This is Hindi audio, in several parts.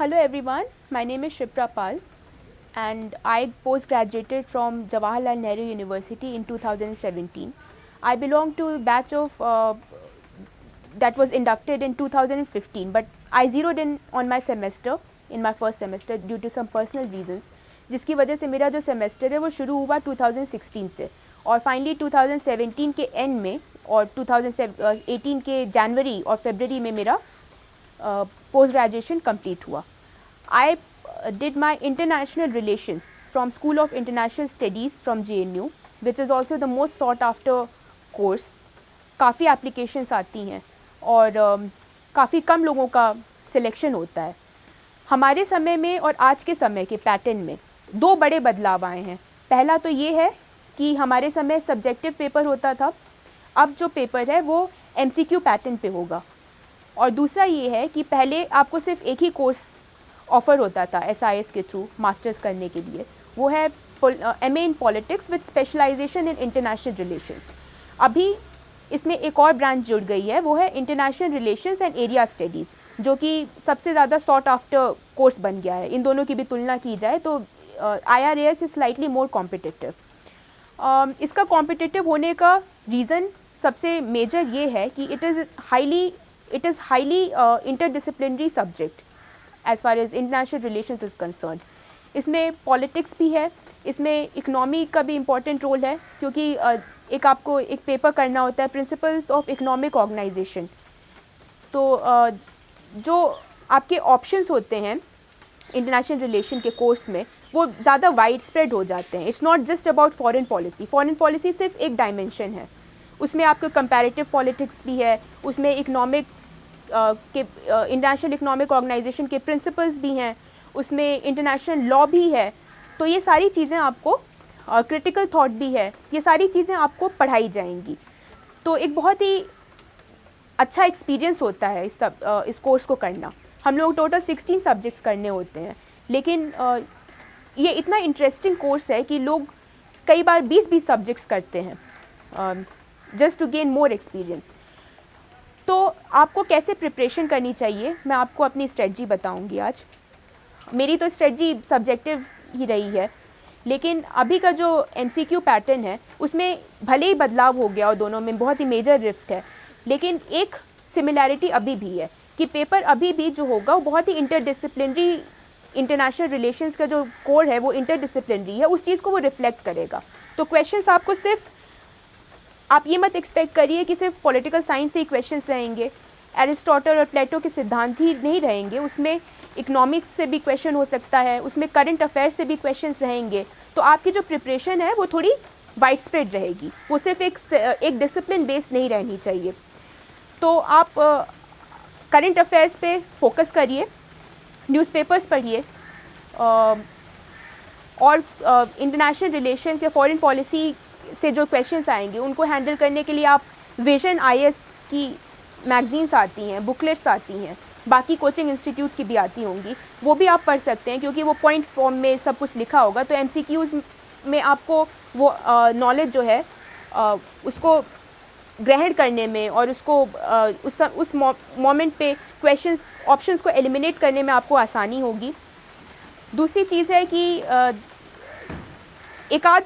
Hello everyone, my name is Shipra Pal and I post-graduated from Jawaharlal Nehru University in 2017. I belong to a batch of that was inducted in 2015, but I zeroed in on my semester in my first semester due to some personal reasons, जिसकी वजह से मेरा जो सेमेस्टर है वो शुरू हुआ 2016 से और फाइनली 2017 के एंड में और 2018 के जनवरी और फरवरी में मेरा पोस्ट ग्रेजुएशन कंप्लीट हुआ. I did my international relations from School of International Studies from JNU, which is also the most sought after course. काफ़ी applications आती हैं और काफ़ी कम लोगों का सिलेक्शन होता है. हमारे समय में और आज के समय के पैटर्न में दो बड़े बदलाव आए हैं. पहला तो ये है कि हमारे समय सब्जेक्टिव पेपर होता था, अब जो पेपर है वो MCQ पैटर्न पे होगा. और दूसरा ये है कि पहले आपको सिर्फ एक ही कोर्स ऑफ़र होता था SIS के थ्रू मास्टर्स करने के लिए, वो है MA in politics with specialization in international relations. अभी इसमें एक और ब्रांच जुड़ गई है, वो है international relations and area studies, जो कि सबसे ज़्यादा सॉट आफ्टर कोर्स बन गया है. इन दोनों की भी तुलना की जाए तो IRAS is slightly more competitive. इसका कॉम्पिटिटिव होने का रीज़न सबसे मेजर ये है कि it is highly interdisciplinary subject as far as international relations is concerned. इसमें पॉलिटिक्स भी है, इसमें इकनॉमी का भी इम्पॉर्टेंट रोल है, क्योंकि एक आपको एक पेपर करना होता है प्रिंसिपल्स ऑफ इकनॉमिक ऑर्गेनाइजेशन. तो जो आपके ऑप्शंस होते हैं इंटरनेशनल रिलेशन के कोर्स में वो ज़्यादा वाइड स्प्रेड हो जाते हैं. It's not just about foreign policy. Foreign policy सिर्फ एक डायमेंशन है, उसमें आपको कंपैरेटिव पॉलिटिक्स भी है, उसमें इकनॉमिक्स के इंटरनेशनल इकनॉमिक ऑर्गेनाइजेशन के प्रिंसिपल्स भी हैं, उसमें इंटरनेशनल लॉ भी है. तो ये सारी चीज़ें आपको क्रिटिकल थॉट भी है, ये सारी चीज़ें आपको पढ़ाई जाएंगी. तो एक बहुत ही अच्छा एक्सपीरियंस होता है इस कोर्स को करना. हम लोग टोटल 16 सब्जेक्ट्स करने होते हैं, लेकिन ये इतना इंटरेस्टिंग कोर्स है कि लोग कई बार 20-20 सब्जेक्ट्स करते हैं just to gain more experience. तो आपको कैसे प्रिपरेशन करनी चाहिए, मैं आपको अपनी स्ट्रेटजी बताऊंगी आज. मेरी तो स्ट्रेटजी सब्जेक्टिव ही रही है, लेकिन अभी का जो MCQ पैटर्न है उसमें भले ही बदलाव हो गया और दोनों में बहुत ही मेजर रिफ्ट है, लेकिन एक सिमिलैरिटी अभी भी है कि पेपर अभी भी जो होगा वो बहुत ही इंटरडिसिप्लिनरी, इंटरनेशनल रिलेशंस का जो कोर है वो इंटरडिसिप्लिनरी है, उस चीज़ को वो रिफ्लेक्ट करेगा. तो क्वेश्चंस आपको सिर्फ, आप ये मत एक्सपेक्ट करिए कि सिर्फ पॉलिटिकल साइंस से ही क्वेश्चंस रहेंगे, एरिस्टोटल और प्लेटो के सिद्धांत ही नहीं रहेंगे, उसमें इकोनॉमिक्स से भी क्वेश्चन हो सकता है, उसमें करंट अफेयर्स से भी क्वेश्चंस रहेंगे. तो आपकी जो प्रिपरेशन है वो थोड़ी वाइड स्प्रेड रहेगी, वो सिर्फ एक डिसिप्लिन बेस्ड नहीं रहनी चाहिए. तो आप करंट अफेयर्स पे फोकस करिए, न्यूज़पेपर्स पढ़िए, और इंटरनेशनल रिलेशंस या फॉरेन पॉलिसी से जो क्वेश्चंस आएंगे उनको हैंडल करने के लिए आप विजन IS की मैगजीन्स आती हैं, बुकलेट्स आती हैं, बाकी कोचिंग इंस्टीट्यूट की भी आती होंगी, वो भी आप पढ़ सकते हैं, क्योंकि वो पॉइंट फॉर्म में सब कुछ लिखा होगा. तो MCQs में आपको वो नॉलेज जो है उसको ग्रहण करने में और उसको उस मोमेंट पे क्वेश्चंस ऑप्शंस को एलिमिनेट करने में आपको आसानी होगी. दूसरी चीज़ है कि एक आध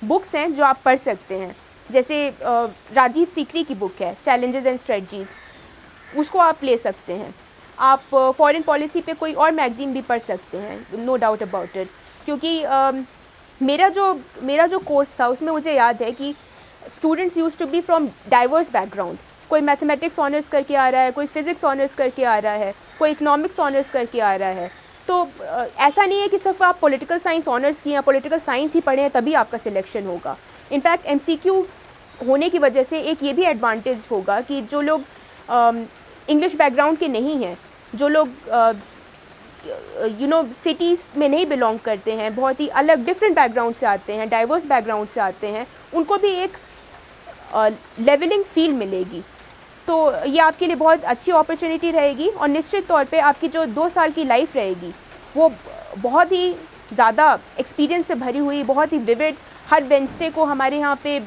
बुक्स हैं जो आप पढ़ सकते हैं, जैसे राजीव सीकरी की बुक है चैलेंजेस एंड स्ट्रेटजीज़, उसको आप ले सकते हैं. आप फॉरेन पॉलिसी पे कोई और मैगज़ीन भी पढ़ सकते हैं, नो डाउट अबाउट इट. क्योंकि मेरा जो कोर्स था उसमें मुझे याद है कि students used to be from diverse background. कोई मैथमेटिक्स ऑनर्स करके आ रहा है, कोई फिज़िक्स ऑनर्स करके आ रहा है, कोई इकोनॉमिक्स ऑनर्स करके आ रहा है. तो ऐसा नहीं है कि सिर्फ आप पॉलिटिकल साइंस ऑनर्स किए या पॉलिटिकल साइंस ही पढ़ें तभी आपका सिलेक्शन होगा. इनफैक्ट MCQ होने की वजह से एक ये भी एडवांटेज होगा कि जो लोग इंग्लिश बैकग्राउंड के नहीं हैं, जो लोग सिटीज़ में नहीं बिलोंग करते हैं, बहुत ही अलग डिफरेंट बैकग्राउंड से आते हैं, डाइवर्स बैकग्राउंड से आते हैं, उनको भी एक लेवलिंग फील्ड मिलेगी. तो ये आपके लिए बहुत अच्छी अपॉर्चुनिटी रहेगी और निश्चित तौर पे आपकी जो 2 साल की लाइफ रहेगी वो बहुत ही ज़्यादा एक्सपीरियंस से भरी हुई, बहुत ही विविड. हर वेडनेसडे को हमारे यहाँ पे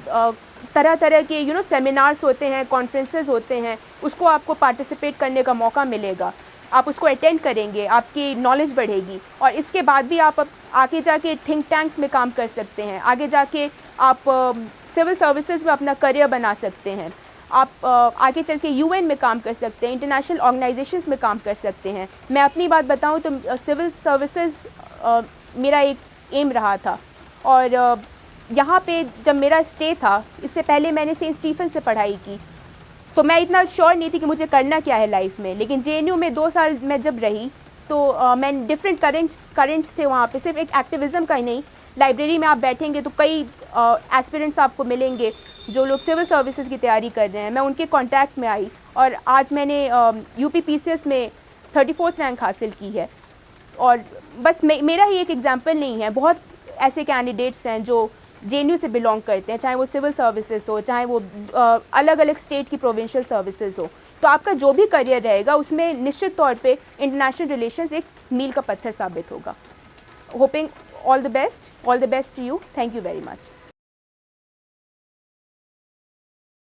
तरह तरह के सेमिनार्स होते हैं, कॉन्फ्रेंसेस होते हैं, उसको आपको पार्टिसिपेट करने का मौका मिलेगा. आप उसको अटेंड करेंगे, आपकी नॉलेज बढ़ेगी और इसके बाद भी आप आगे जाके थिंक टैंक्स में काम कर सकते हैं, आगे जाके आप सिविल सर्विसेज में अपना करियर बना सकते हैं, आप आगे चल के यूएन में काम कर सकते हैं, इंटरनेशनल ऑर्गेनाइजेशंस में काम कर सकते हैं। मैं अपनी बात बताऊं तो सिविल सर्विसेज मेरा एक एम रहा था और यहाँ पे जब मेरा स्टे था, इससे पहले मैंने सेंट स्टीफन से पढ़ाई की, तो मैं इतना श्योर नहीं थी कि मुझे करना क्या है लाइफ में। लेकिन जेएनयू में 2 साल मैं जब रही तो मैं डिफरेंट करेंट्स थे वहाँ पे, सिर्फ एक एक्टिविज़म का ही नहीं। लाइब्रेरी में आप बैठेंगे तो कई एस्पिरेंट्स आपको मिलेंगे जो लोग सिविल सर्विसेज की तैयारी कर रहे हैं। मैं उनके कांटेक्ट में आई और आज मैंने यूपीपीसीएस में 34th रैंक हासिल की है। और बस मेरा ही एक एग्जाम्पल नहीं है, बहुत ऐसे कैंडिडेट्स हैं जो जेएनयू से बिलोंग करते हैं, चाहे वो सिविल सर्विसेज हो, चाहे वो अलग अलग स्टेट की प्रोविंशियल सर्विसेज हो। तो आपका जो भी करियर रहेगा उसमें निश्चित तौर पे इंटरनेशनल रिलेशंस एक मील का पत्थर साबित होगा। Hoping all the best to you. Thank you very much.